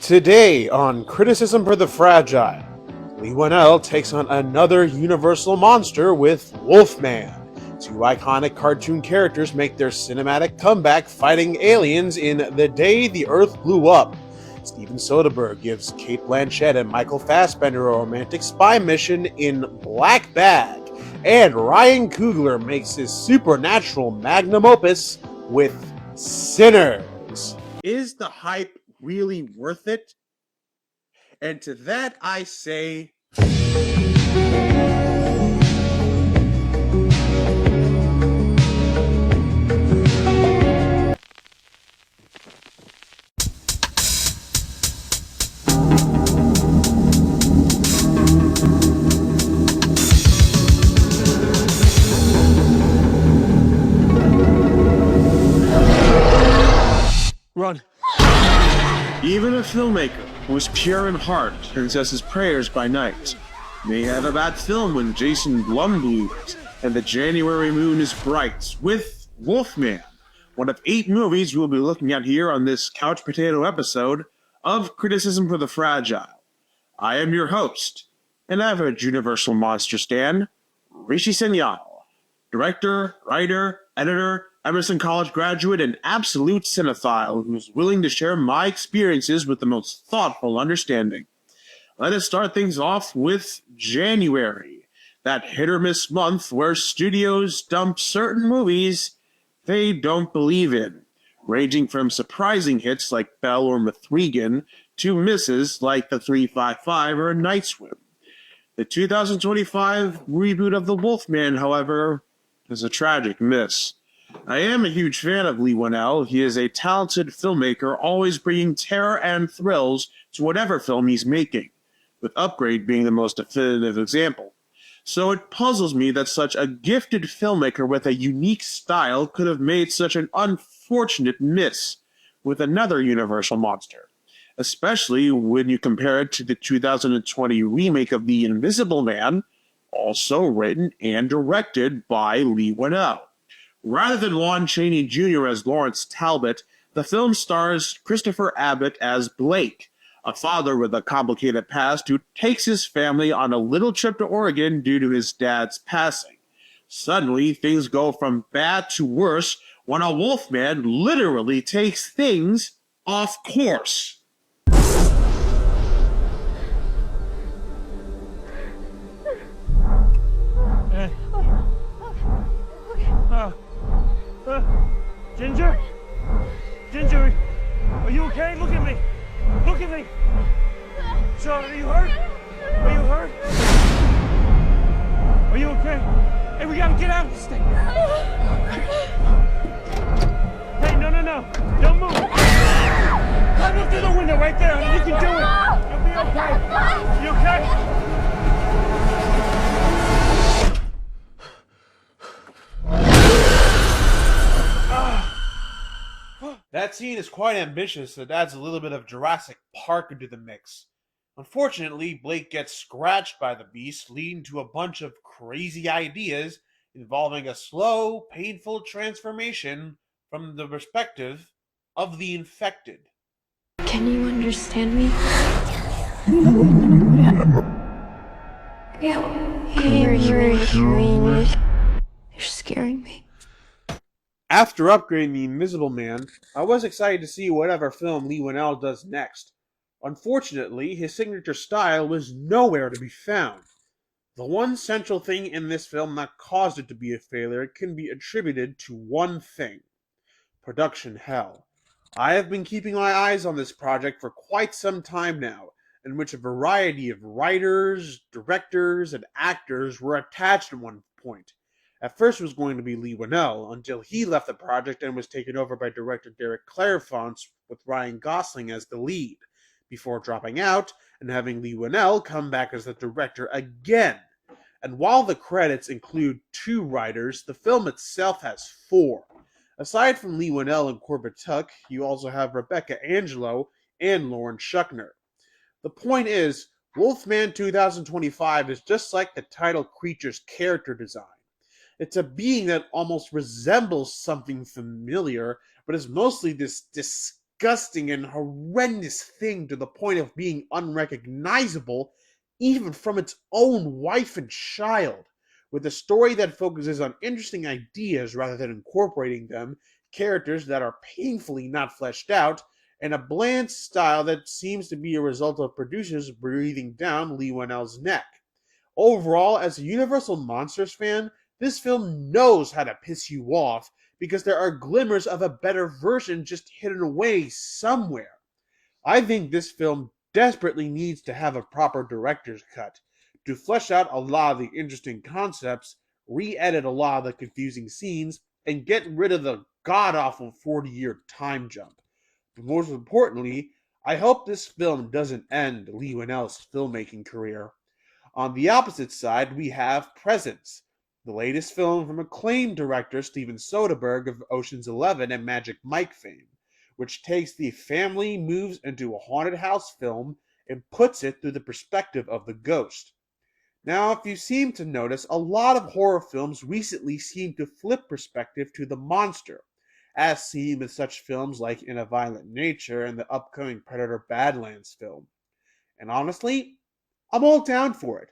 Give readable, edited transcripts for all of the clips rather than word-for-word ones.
Today on Criticism for the Fragile, Lee Winnell takes on another Universal monster with Wolfman. Two iconic cartoon characters make their cinematic comeback fighting aliens in The Day the Earth Blew Up. Steven Soderbergh gives Cate Blanchett and Michael Fassbender a romantic spy mission in Black Bag. And Ryan Coogler makes his supernatural magnum opus with Sinners. Is the hype really worth it? And to that I say, run. Even a filmmaker who is pure in heart and says his prayers by night may have a bad film when Jason Blum blues and the January moon is bright with Wolfman, one of 8 movies we'll be looking at here on this couch potato episode of Criticism for the Fragile. I am your host, an average Universal Monster stan, Rishi Senyal, director, writer, editor, Emerson College graduate, and absolute cinephile who's willing to share my experiences with the most thoughtful understanding. Let us start things off with January, that hit-or-miss month where studios dump certain movies they don't believe in, ranging from surprising hits like Belle or Mithrigan to misses like The 355 or Night Swim. The 2025 reboot of The Wolfman, however, is a tragic miss. I am a huge fan of Lee Winnell. He is a talented filmmaker, always bringing terror and thrills to whatever film he's making, with Upgrade being the most definitive example. So it puzzles me that such a gifted filmmaker with a unique style could have made such an unfortunate miss with another Universal monster, especially when you compare it to the 2020 remake of The Invisible Man, also written and directed by Lee Winnell. Rather than Lon Chaney Jr. as Lawrence Talbot, the film stars Christopher Abbott as Blake, a father with a complicated past who takes his family on a little trip to Oregon due to his dad's passing. Suddenly, things go from bad to worse when a wolfman literally takes things off course. Ginger? Ginger, are you okay? Look at me. Look at me. Charlotte, are you hurt? Are you hurt? Are you okay? Hey, we gotta get out of this thing. Hey, no. Don't move. Climb up through the window right there. You can do it. You'll be okay. You okay? That scene is quite ambitious and adds a little bit of Jurassic Park into the mix. Unfortunately, Blake gets scratched by the beast, leading to a bunch of crazy ideas involving a slow, painful transformation from the perspective of the infected. Can you understand me? You're scaring me. After upgrading The Invisible Man, I was excited to see whatever film Lee Winnell does next. Unfortunately, his signature style was nowhere to be found. The one central thing in this film that caused it to be a failure can be attributed to one thing: production hell. I have been keeping my eyes on this project for quite some time now, in which a variety of writers, directors, and actors were attached at one point. At first it was going to be Lee Winnell, until he left the project and was taken over by director Derek Clairefonts with Ryan Gosling as the lead, before dropping out and having Lee Winnell come back as the director again. And while the credits include 2 writers, the film itself has 4. Aside from Lee Winnell and Corbett Tuck, you also have Rebecca Angelo and Lauren Schuckner. The point is, Wolfman 2025 is just like the title creature's character design. It's a being that almost resembles something familiar, but is mostly this disgusting and horrendous thing to the point of being unrecognizable even from its own wife and child. With a story that focuses on interesting ideas rather than incorporating them, characters that are painfully not fleshed out, and a bland style that seems to be a result of producers breathing down Lee Whannell's neck. Overall, as a Universal Monsters fan, this film knows how to piss you off because there are glimmers of a better version just hidden away somewhere. I think this film desperately needs to have a proper director's cut to flesh out a lot of the interesting concepts, re-edit a lot of the confusing scenes, and get rid of the god-awful 40-year time jump. But most importantly, I hope this film doesn't end Lee Whannell's filmmaking career. On the opposite side, we have Presence, the latest film from acclaimed director Steven Soderbergh of Ocean's 11 and Magic Mike fame, which takes the family moves into a haunted house film and puts it through the perspective of the ghost. Now, if you seem to notice, a lot of horror films recently seem to flip perspective to the monster, as seen with such films like In a Violent Nature and the upcoming Predator Badlands film. And honestly, I'm all down for it,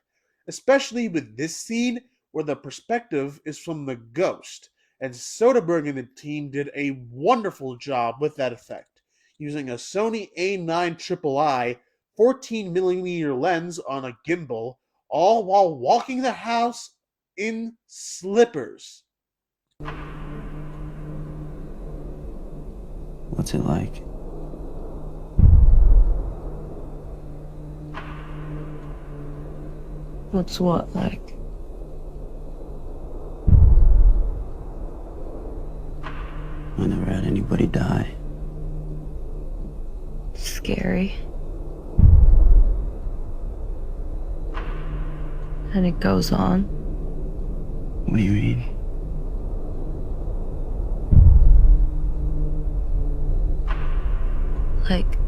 especially with this scene where the perspective is from the ghost, and Soderbergh and the team did a wonderful job with that effect, using a Sony A9 III 14mm lens on a gimbal, all while walking the house in slippers. What's it like? What's what like? I never had anybody die. Scary. And it goes on. What do you mean? Like,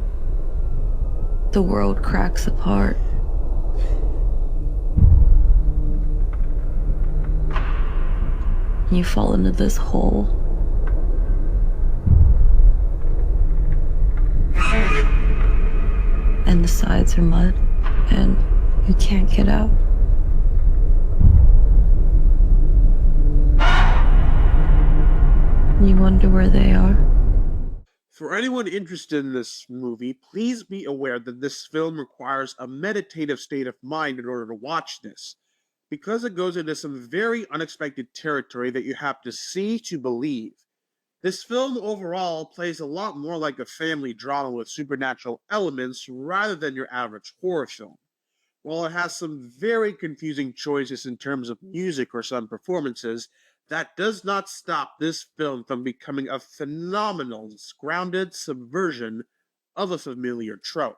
the world cracks apart. You fall into this hole. And the sides are mud, and you can't get out. You wonder where they are. For anyone interested in this movie, please be aware that this film requires a meditative state of mind in order to watch this, because it goes into some very unexpected territory that you have to see to believe. This film overall plays a lot more like a family drama with supernatural elements rather than your average horror film. While it has some very confusing choices in terms of music or some performances, that does not stop this film from becoming a phenomenal, grounded subversion of a familiar trope.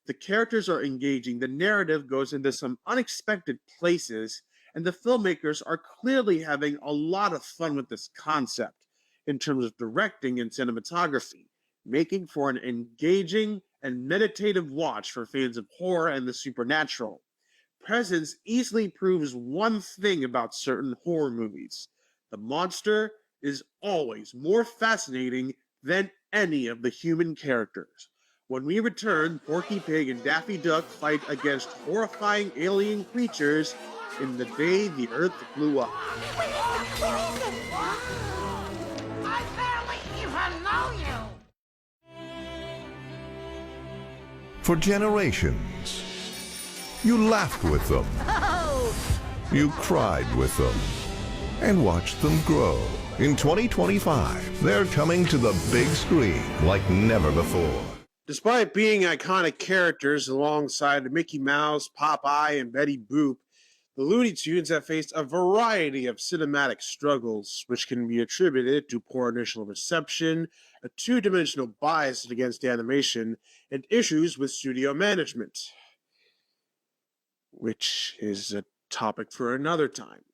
The characters are engaging, the narrative goes into some unexpected places, and the filmmakers are clearly having a lot of fun with this concept in terms of directing and cinematography, making for an engaging and meditative watch for fans of horror and the supernatural. Presence easily proves one thing about certain horror movies: the monster is always more fascinating than any of the human characters. When we return, Porky Pig and Daffy Duck fight against horrifying alien creatures in The Day the Earth Blew Up. I barely even know you! For generations, you laughed with them. You cried with them. And watched them grow. In 2025, they're coming to the big screen like never before. Despite being iconic characters alongside Mickey Mouse, Popeye, and Betty Boop, the Looney Tunes have faced a variety of cinematic struggles, which can be attributed to poor initial reception, a two-dimensional bias against animation, and issues with studio management, which is a topic for another time.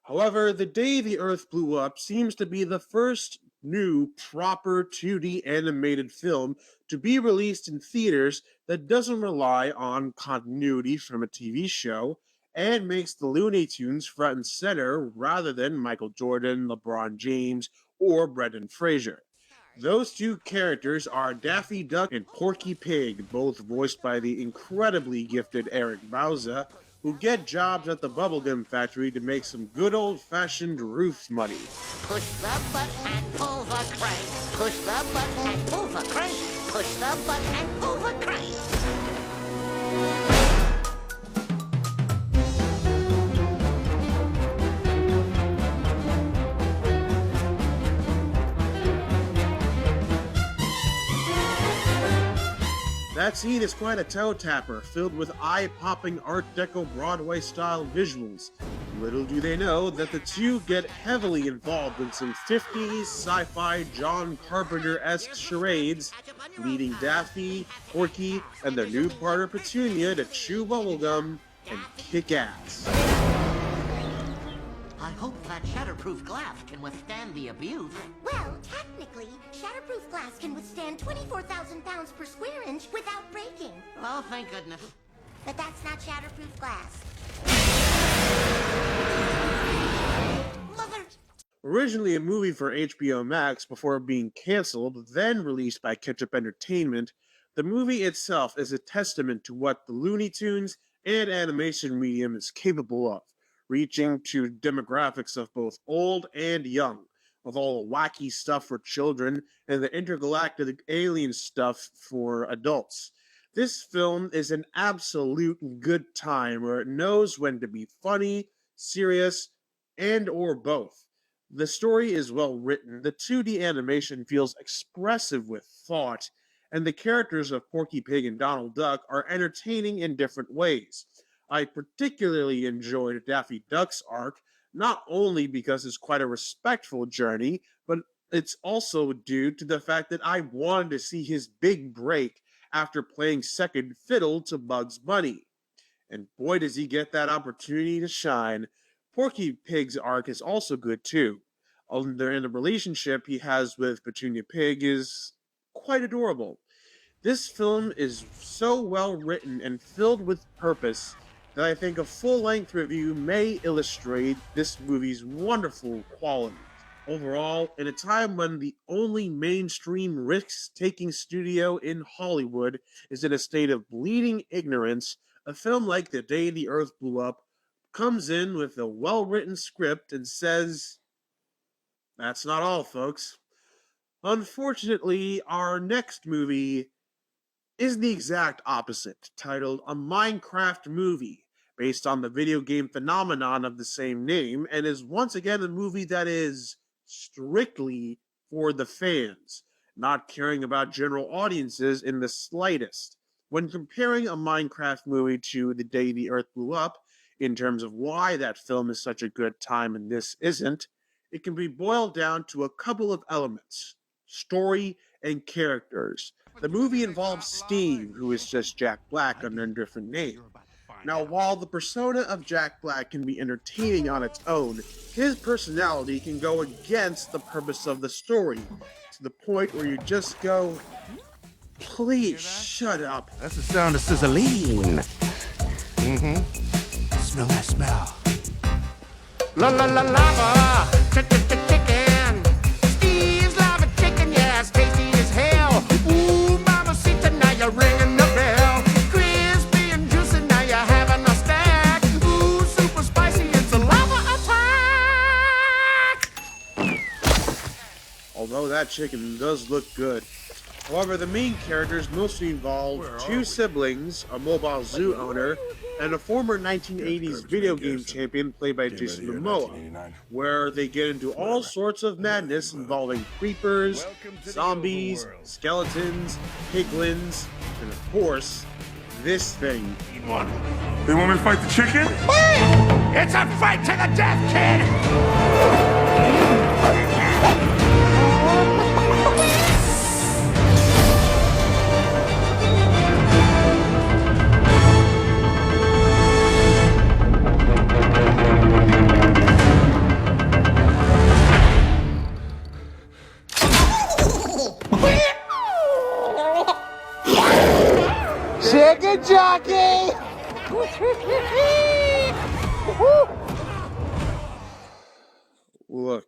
However, The Day the Earth Blew Up seems to be the first new proper 2D animated film to be released in theaters that doesn't rely on continuity from a TV show and makes the Looney Tunes front and center rather than Michael Jordan, LeBron James, or Brendan Fraser. Those two characters are Daffy Duck and Porky Pig, both voiced by the incredibly gifted Eric Bauza, who get jobs at the bubblegum factory to make some good old-fashioned roof money. Push the button and pull the crank. Push the button and pull the crank. Push the button and pull the crank. That scene is quite a toe tapper, filled with eye-popping Art Deco Broadway-style visuals. Little do they know that the two get heavily involved in some 50s sci-fi John Carpenter-esque charades, leading Daffy, Porky, and their new partner Petunia to chew bubblegum and kick ass. I hope that shatterproof glass can withstand the abuse. Well, technically, shatterproof glass can withstand 24,000 pounds per square inch without breaking. Oh, thank goodness. But that's not shatterproof glass. Mother... Originally a movie for HBO Max before being canceled, then released by Ketchup Entertainment, the movie itself is a testament to what the Looney Tunes and animation medium is capable of, reaching to demographics of both old and young, with all the wacky stuff for children and the intergalactic alien stuff for adults. This film is an absolute good time where it knows when to be funny, serious, and or both. The story is well written, the 2D animation feels expressive with thought, and the characters of Porky Pig and Donald Duck are entertaining in different ways. I particularly enjoyed Daffy Duck's arc, not only because it's quite a respectful journey, but it's also due to the fact that I wanted to see his big break after playing second fiddle to Bugs Bunny. And boy does he get that opportunity to shine. Porky Pig's arc is also good too. And the relationship he has with Petunia Pig is quite adorable. This film is so well written and filled with purpose that I think a full-length review may illustrate this movie's wonderful qualities. Overall, in a time when the only mainstream risk-taking studio in Hollywood is in a state of bleeding ignorance, a film like The Day the Earth Blew Up comes in with a well-written script and says, "That's not all, folks." Unfortunately, our next movie is the exact opposite, titled A Minecraft Movie, based on the video game phenomenon of the same name, and is once again a movie that is strictly for the fans, not caring about general audiences in the slightest. When comparing a Minecraft movie to The Day the Earth Blew Up, in terms of why that film is such a good time and this isn't, it can be boiled down to a couple of elements: story and characters. The movie involves Steve, who is just Jack Black under a different name. Now, while the persona of Jack Black can be entertaining on its own, his personality can go against the purpose of the story, to the point where you just go, please shut up. That's the sound of sizzling. Smell that smell. La la la lava, chicken. Steve's lava chicken, yeah, it's tasty as hell. Ooh, mama, see tonight you're ringing the bell. Crispy and juicy, now you're having a stack. Ooh, super spicy, it's a lava attack. Although that chicken does look good. However, the main characters mostly involve two siblings, a mobile zoo owner, and a former 1980s video game champion played by Jason Momoa, where they get into all sorts of madness involving creepers, zombies, skeletons, piglins, and of course, this thing. They want me to fight the chicken? It's a fight to the death, kid! Chicken jockey! Look,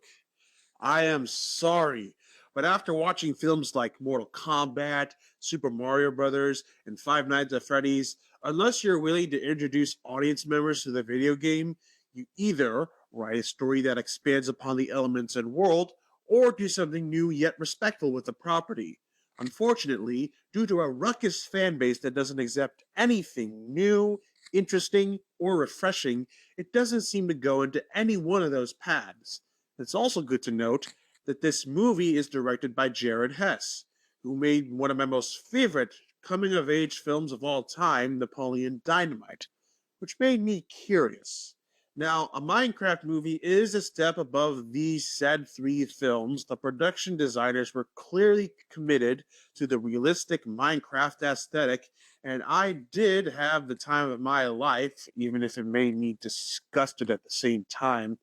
I am sorry, But after watching films like Mortal Kombat, Super Mario Bros., and Five Nights at Freddy's, unless you're willing to introduce audience members to the video game, you either write a story that expands upon the elements and world, or do something new yet respectful with the property. Unfortunately, due to a ruckus fan base that doesn't accept anything new, interesting, or refreshing, it doesn't seem to go into any one of those paths. It's also good to note that this movie is directed by Jared Hess, who made one of my most favorite coming-of-age films of all time, Napoleon Dynamite, which made me curious. Now, a Minecraft movie is a step above these said three films. The production designers were clearly committed to the realistic Minecraft aesthetic, and I did have the time of my life, even if it made me disgusted at the same time.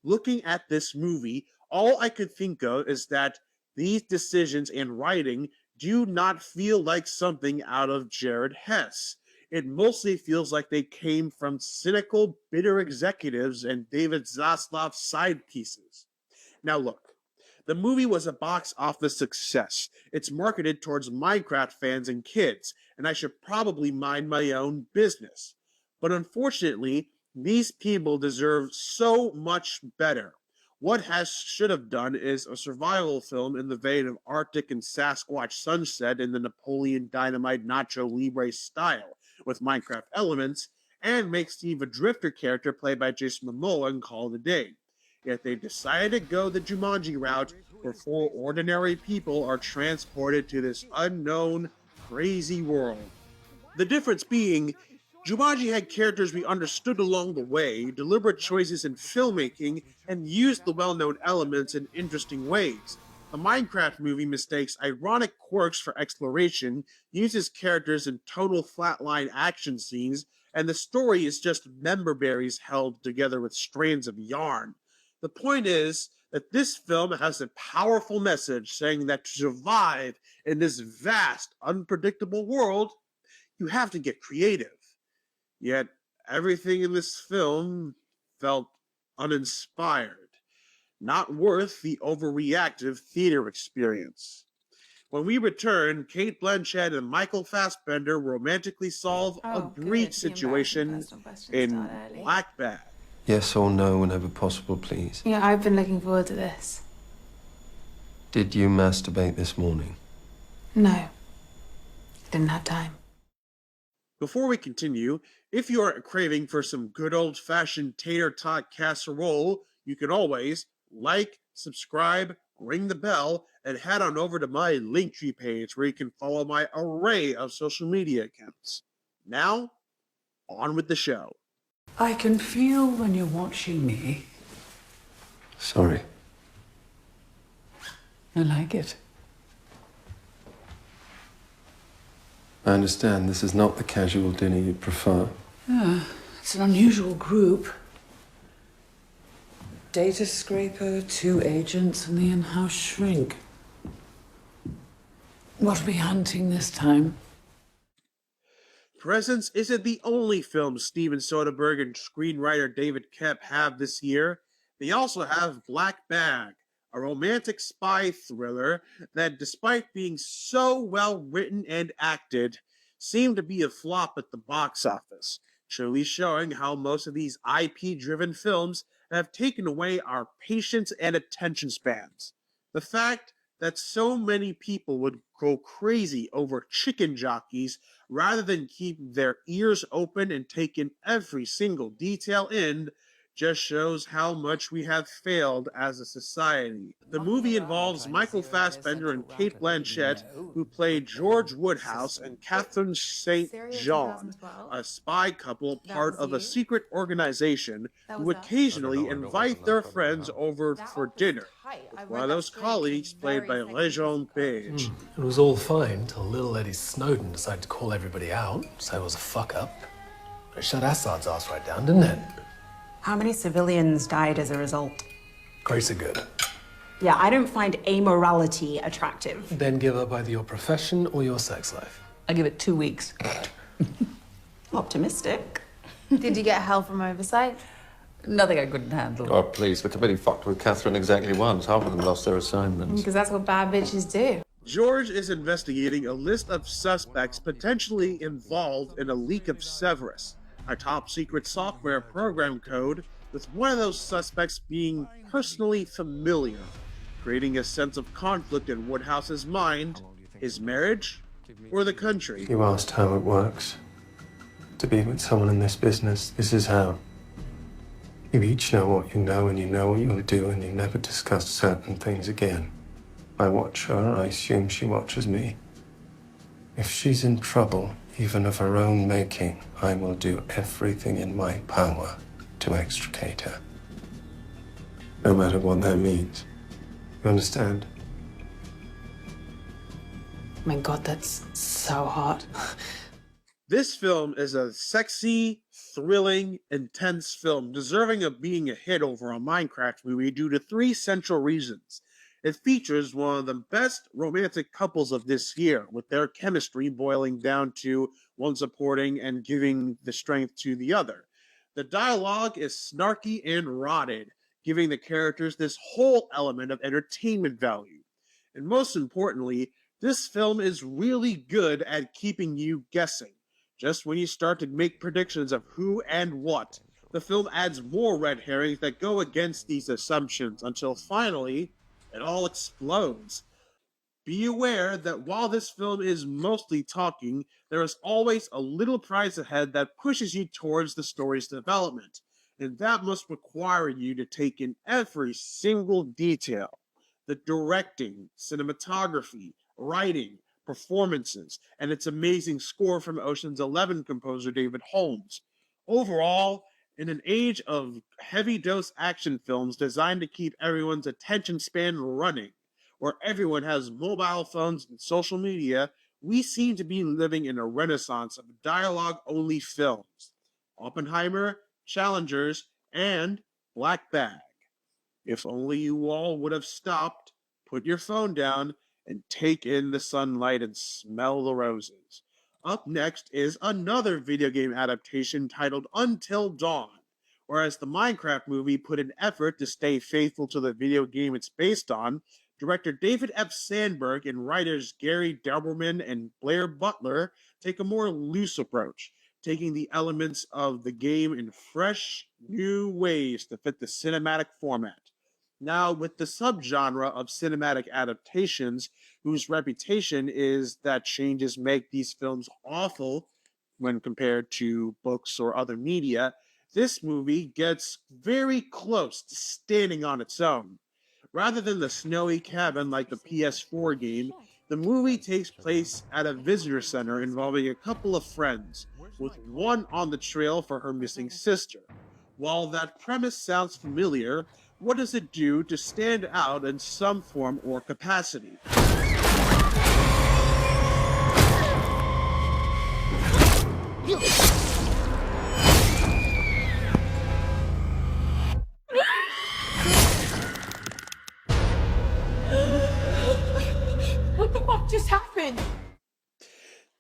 Looking at this movie, all I could think of is that these decisions and writing do not feel like something out of Jared Hess. It mostly feels like they came from cynical, bitter executives and David Zaslav's side pieces. Now look, the movie was a box office success. It's marketed towards Minecraft fans and kids, and I should probably mind my own business. But unfortunately, these people deserve so much better. What Hess should have done is a survival film in the vein of Arctic and Sasquatch Sunset in the Napoleon Dynamite Nacho Libre style, with Minecraft elements, and make Steve a drifter character played by Jason Momoa and call it a day. Yet they decided to go the Jumanji route, where four ordinary people are transported to this unknown, crazy world. The difference being, Jumanji had characters we understood along the way, deliberate choices in filmmaking, and used the well-known elements in interesting ways. The Minecraft movie mistakes ironic quirks for exploration, uses characters in total flatline action scenes, and the story is just member berries held together with strands of yarn. The point is that this film has a powerful message saying that to survive in this vast, unpredictable world, you have to get creative. Yet, everything in this film felt uninspired. Not worth the overreactive theater experience. When we return, Kate Blanchett and Michael Fassbender romantically solve a Greek situation in Black Bag. Yes or no whenever possible, please. Yeah, I've been looking forward to this. Did you masturbate this morning? No. Didn't have time. Before we continue, if you are craving for some good old-fashioned tater tot casserole, you can always like, subscribe, ring the bell, and head on over to my Linktree page where you can follow my array of social media accounts. Now, on with the show. I can feel when you're watching me. Sorry. I like it. I understand this is not the casual dinner you'd prefer. Yeah, it's an unusual group. Data scraper, 2 agents, and the in-house shrink. What are we hunting this time? Presence isn't the only film Steven Soderbergh and screenwriter David Koepp have this year. They also have Black Bag, a romantic spy thriller that, despite being so well written and acted, seemed to be a flop at the box office, truly showing how most of these IP-driven films have taken away our patience and attention spans. The fact that so many people would go crazy over chicken jockeys rather than keep their ears open and take in every single detail in just shows how much we have failed as a society. The movie involves Michael Fassbender and Kate Blanchett, who played George Woodhouse and Catherine St. John, a spy couple part of a secret organization who occasionally invite their friends over for dinner, with one of those colleagues played by Lejeune Page. It was all fine till little Eddie Snowden decided to call everybody out, say it was a fuck-up. It shut Assad's ass right down, didn't it? How many civilians died as a result? Greater good. Yeah, I don't find amorality attractive. Then give up either your profession or your sex life. I give it 2 weeks. Optimistic. Did you get help from oversight? Nothing I couldn't handle. Oh, please, the committee fucked with Catherine exactly once. Half of them lost their assignments. Because that's what bad bitches do. George is investigating a list of suspects potentially involved in a leak of Severus, a top-secret software program code, with one of those suspects being personally familiar, creating a sense of conflict in Woodhouse's mind: his marriage or the country. You asked how it works. To be with someone in this business, this is how. You each know what you know, and you know what you'll do, and you never discuss certain things again. I watch her, I assume she watches me. If she's in trouble, even of her own making, I will do everything in my power to extricate her. No matter what that means. You understand? My God, that's so hot. This film is a sexy, thrilling, intense film, deserving of being a hit over a Minecraft movie due to three central reasons. It features one of the best romantic couples of this year, with their chemistry boiling down to one supporting and giving the strength to the other. The dialogue is snarky and rotted, giving the characters this whole element of entertainment value. And most importantly, this film is really good at keeping you guessing. Just when you start to make predictions of who and what, the film adds more red herrings that go against these assumptions until finally, it all explodes. Be aware that while this film is mostly talking, there is always a little prize ahead that pushes you towards the story's development, and that must require you to take in every single detail. The directing, cinematography, writing, performances, and its amazing score from Ocean's 11 composer David Holmes. Overall, in an age of heavy dose action films designed to keep everyone's attention span running, where everyone has mobile phones and social media, we seem to be living in a renaissance of dialogue-only films. Oppenheimer, Challengers, and Black Bag. If only you all would have stopped, put your phone down, and take in the sunlight and smell the roses. Up next is another video game adaptation titled Until Dawn. Whereas the Minecraft movie put an effort to stay faithful to the video game it's based on, director David F. Sandberg and writers Gary Dauberman and Blair Butler take a more loose approach, taking the elements of the game in fresh, new ways to fit the cinematic format. Now, with the subgenre of cinematic adaptations, whose reputation is that changes make these films awful when compared to books or other media, this movie gets very close to standing on its own. Rather than the snowy cabin like the PS4 game, the movie takes place at a visitor center involving a couple of friends, with one on the trail for her missing sister. While that premise sounds familiar, what does it do to stand out in some form or capacity? What the fuck just happened?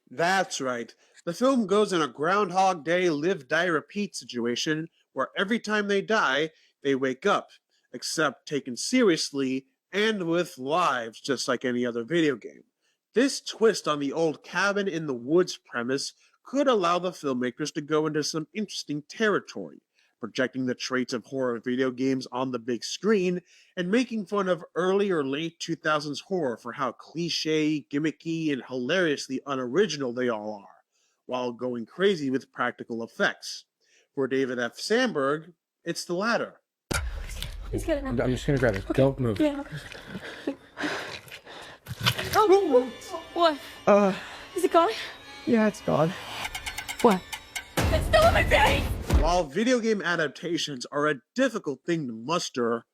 That's right. The film goes in a Groundhog Day live, die, repeat situation where every time they die, they wake up, except taken seriously and with lives just like any other video game. This twist on the old cabin in the woods premise could allow the filmmakers to go into some interesting territory, projecting the traits of horror video games on the big screen and making fun of early or late 2000s horror for how cliche, gimmicky, and hilariously unoriginal they all are, while going crazy with practical effects. For David F. Sandberg, it's the latter. He's getting up. I'm just gonna grab it. Okay. Don't move. Yeah. Oh, what? Is it gone? Yeah, it's gone. What? It's still in my face! While video game adaptations are a difficult thing to muster,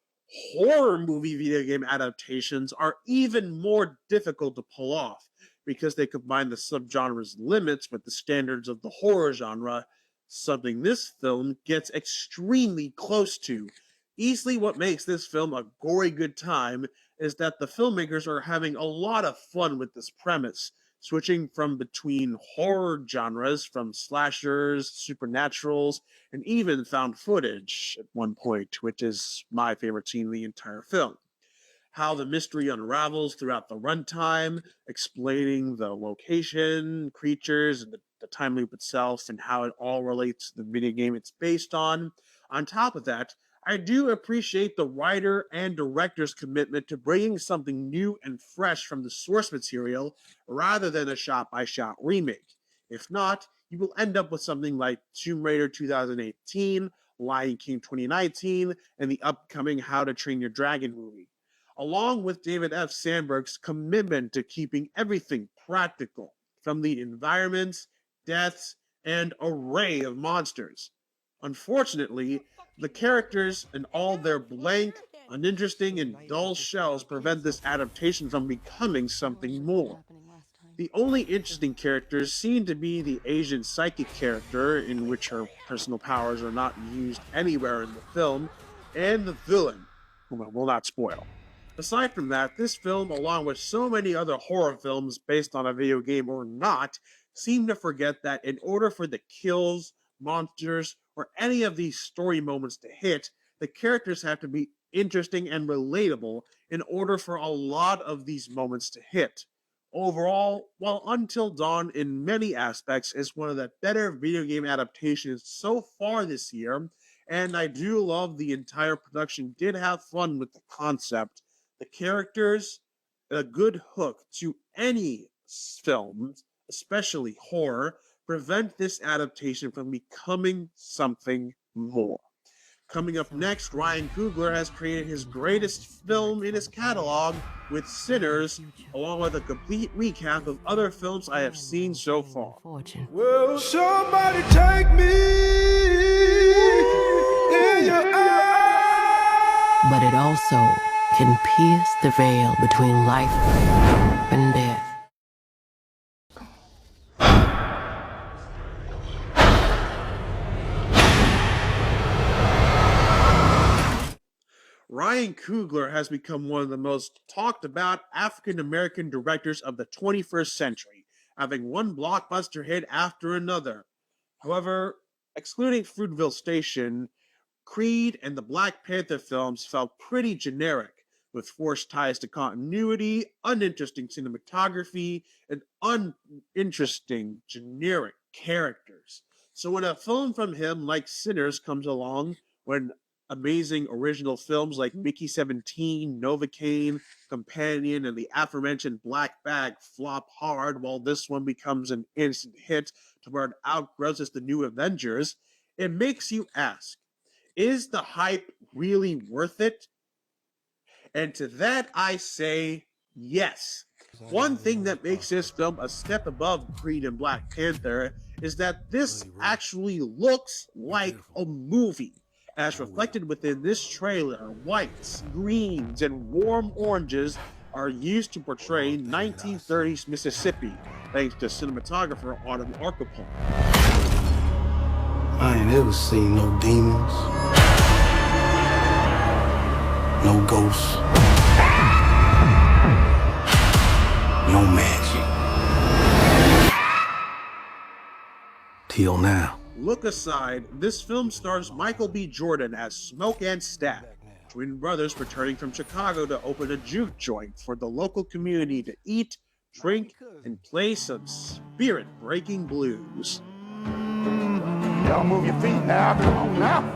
horror movie video game adaptations are even more difficult to pull off because they combine the subgenre's limits with the standards of the horror genre, something this film gets extremely close to. Easily what makes this film a gory good time is that the filmmakers are having a lot of fun with this premise, switching from between horror genres from slashers, supernaturals, and even found footage at one point, which is my favorite scene in the entire film. How the mystery unravels throughout the runtime, explaining the location, creatures, and the time loop itself, and how it all relates to the video game it's based on. On top of that, I do appreciate the writer and director's commitment to bringing something new and fresh from the source material rather than a shot by shot remake. If not, you will end up with something like Tomb Raider 2018, Lion King 2019, and the upcoming How to Train Your Dragon movie. Along with David F. Sandberg's commitment to keeping everything practical, from the environments, deaths, and array of monsters. Unfortunately, the characters and all their blank, uninteresting, and dull shells prevent this adaptation from becoming something more. The only interesting characters seem to be the Asian psychic character, in which her personal powers are not used anywhere in the film, and the villain, whom I will not spoil. Aside from that, this film, along with so many other horror films based on a video game or not, seem to forget that in order for the kills, monsters, or any of these story moments to hit, the characters have to be interesting and relatable in order for a lot of these moments to hit. Overall, while Until Dawn in many aspects is one of the better video game adaptations so far this year, and I do love the entire production did have fun with the concept, the characters, a good hook to any film, especially horror, prevent this adaptation from becoming something more. Coming up next, Ryan Coogler has created his greatest film in his catalog with Sinners, along with a complete recap of other films I have seen so far. Will somebody take me in your eyes? But it also can pierce the veil between life and death. Ryan Coogler has become one of the most talked about African American directors of the 21st century, having one blockbuster hit after another. However, excluding Fruitvale Station, Creed and the Black Panther films felt pretty generic, with forced ties to continuity, uninteresting cinematography, and uninteresting generic characters. So when a film from him like Sinners comes along, when amazing original films like Mickey 17, Novocaine, Companion, and the aforementioned Black Bag flop hard, while this one becomes an instant hit to where it outgrosses the new Avengers, it makes you ask, is the hype really worth it? And to that I say yes. One thing that makes this film a step above Creed and Black Panther is that this actually looks like a movie. As reflected within this trailer, whites, greens, and warm oranges are used to portray 1930s Mississippi, thanks to cinematographer Autumn Archipel. I ain't ever seen no demons, no ghosts, no magic. Till now. Look aside, this film stars Michael B. Jordan as Smoke and Stack, twin brothers returning from Chicago to open a juke joint for the local community to eat, drink, and play some spirit-breaking blues. Y'all move your feet now. Come on now.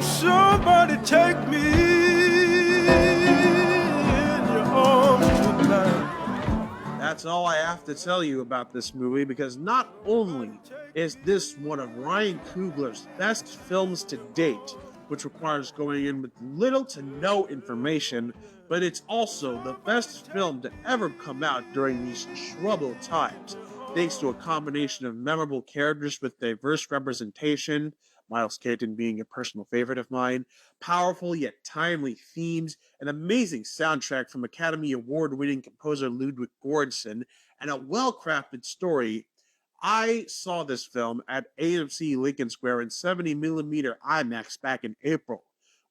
Somebody take me in your arms tonight. That's all I have to tell you about this movie, because not only is this one of Ryan Coogler's best films to date, which requires going in with little to no information, but it's also the best film to ever come out during these troubled times, thanks to a combination of memorable characters with diverse representation, Miles Caton being a personal favorite of mine, powerful yet timely themes, an amazing soundtrack from Academy Award-winning composer Ludwig Göransson, and a well-crafted story. I saw this film at AMC Lincoln Square in 70mm IMAX back in April.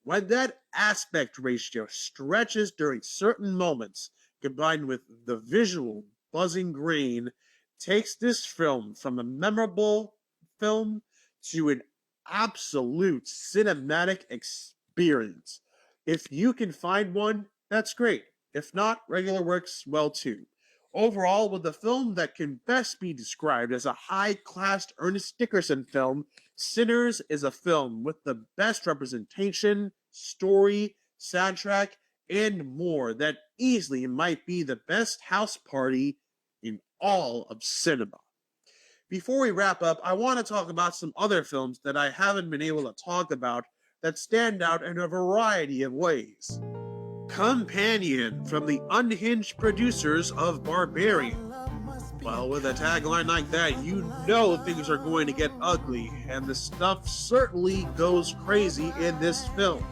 When that aspect ratio stretches during certain moments, combined with the visual buzzing green, takes this film from a memorable film to an absolute cinematic experience. If you can find one, that's great. If not, regular works well too. Overall, with a film that can best be described as a high-class Ernest Dickerson film, Sinners is a film with the best representation, story, soundtrack, and more that easily might be the best house party in all of cinema. Before we wrap up, I want to talk about some other films that I haven't been able to talk about that stand out in a variety of ways. Companion, from the unhinged producers of Barbarian. Well, with a tagline like that, you know things are going to get ugly, and the stuff certainly goes crazy in this film.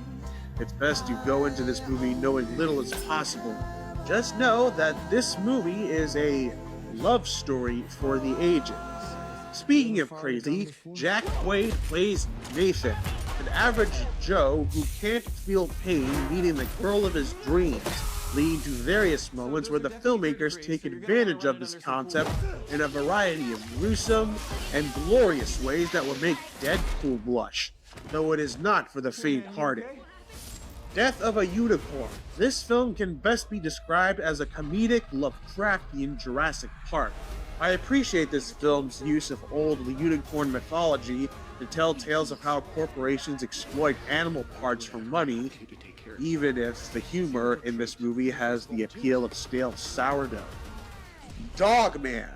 It's best to go into this movie knowing little as possible. Just know that this movie is a love story for the ages. Speaking of crazy, Jack Quaid plays Nathan, an average Joe who can't feel pain meeting the girl of his dreams, leading to various moments where the filmmakers take advantage of this concept in a variety of gruesome and glorious ways that will make Deadpool blush, though it is not for the faint-hearted. Death of a Unicorn. This film can best be described as a comedic Lovecraftian Jurassic Park. I appreciate this film's use of old unicorn mythology to tell tales of how corporations exploit animal parts for money, even if the humor in this movie has the appeal of stale sourdough. Dogman.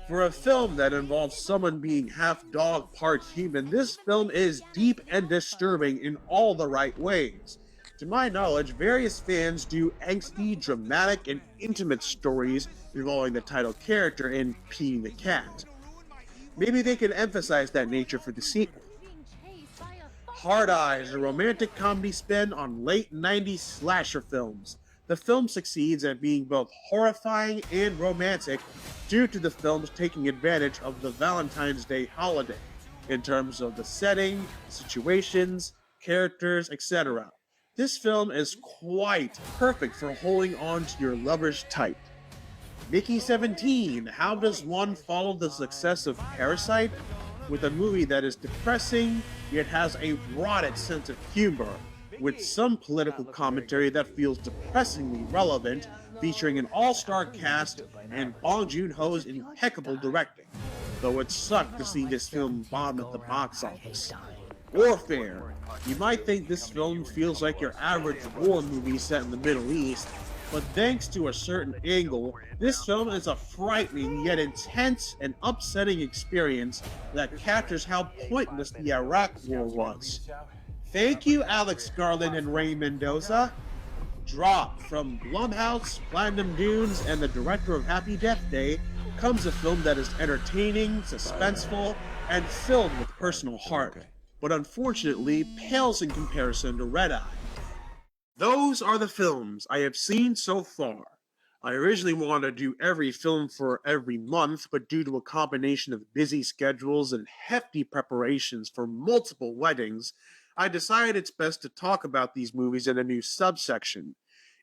For a film that involves someone being half dog, part human, this film is deep and disturbing in all the right ways. To my knowledge, various fans do angsty, dramatic, and intimate stories involving the title character in Peeing the Cat. Maybe they could emphasize that nature for the sequel. Hard Eyes, a romantic comedy spin on late 90s slasher films. The film succeeds at being both horrifying and romantic due to the films taking advantage of the Valentine's Day holiday, in terms of the setting, situations, characters, etc. This film is quite perfect for holding on to your lover's tight. Mickey 17, how does one follow the success of Parasite? With a movie that is depressing, yet has a rotted sense of humor, with some political commentary that feels depressingly relevant, featuring an all-star cast and Bong Joon-ho's impeccable directing, though it sucked to see this film bomb at the box office. Warfare. You might think this film feels like your average war movie set in the Middle East, but thanks to a certain angle, this film is a frightening yet intense and upsetting experience that captures how pointless the Iraq War was. Thank you, Alex Garland and Ray Mendoza. Drop, from Blumhouse, Platinum Dunes, and the director of Happy Death Day, comes a film that is entertaining, suspenseful, and filled with personal heart, but unfortunately pales in comparison to Red Eye. Those are the films I have seen so far. I originally wanted to do every film for every month, but due to a combination of busy schedules and hefty preparations for multiple weddings, I decided it's best to talk about these movies in a new subsection.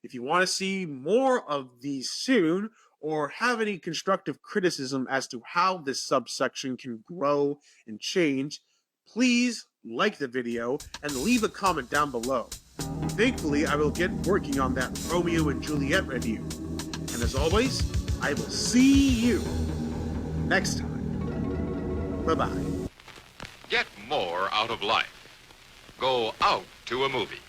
If you want to see more of these soon, or have any constructive criticism as to how this subsection can grow and change, please like the video and leave a comment down below. Thankfully, I will get working on that Romeo and Juliet review. And as always, I will see you next time. Bye-bye. Get more out of life. Go out to a movie.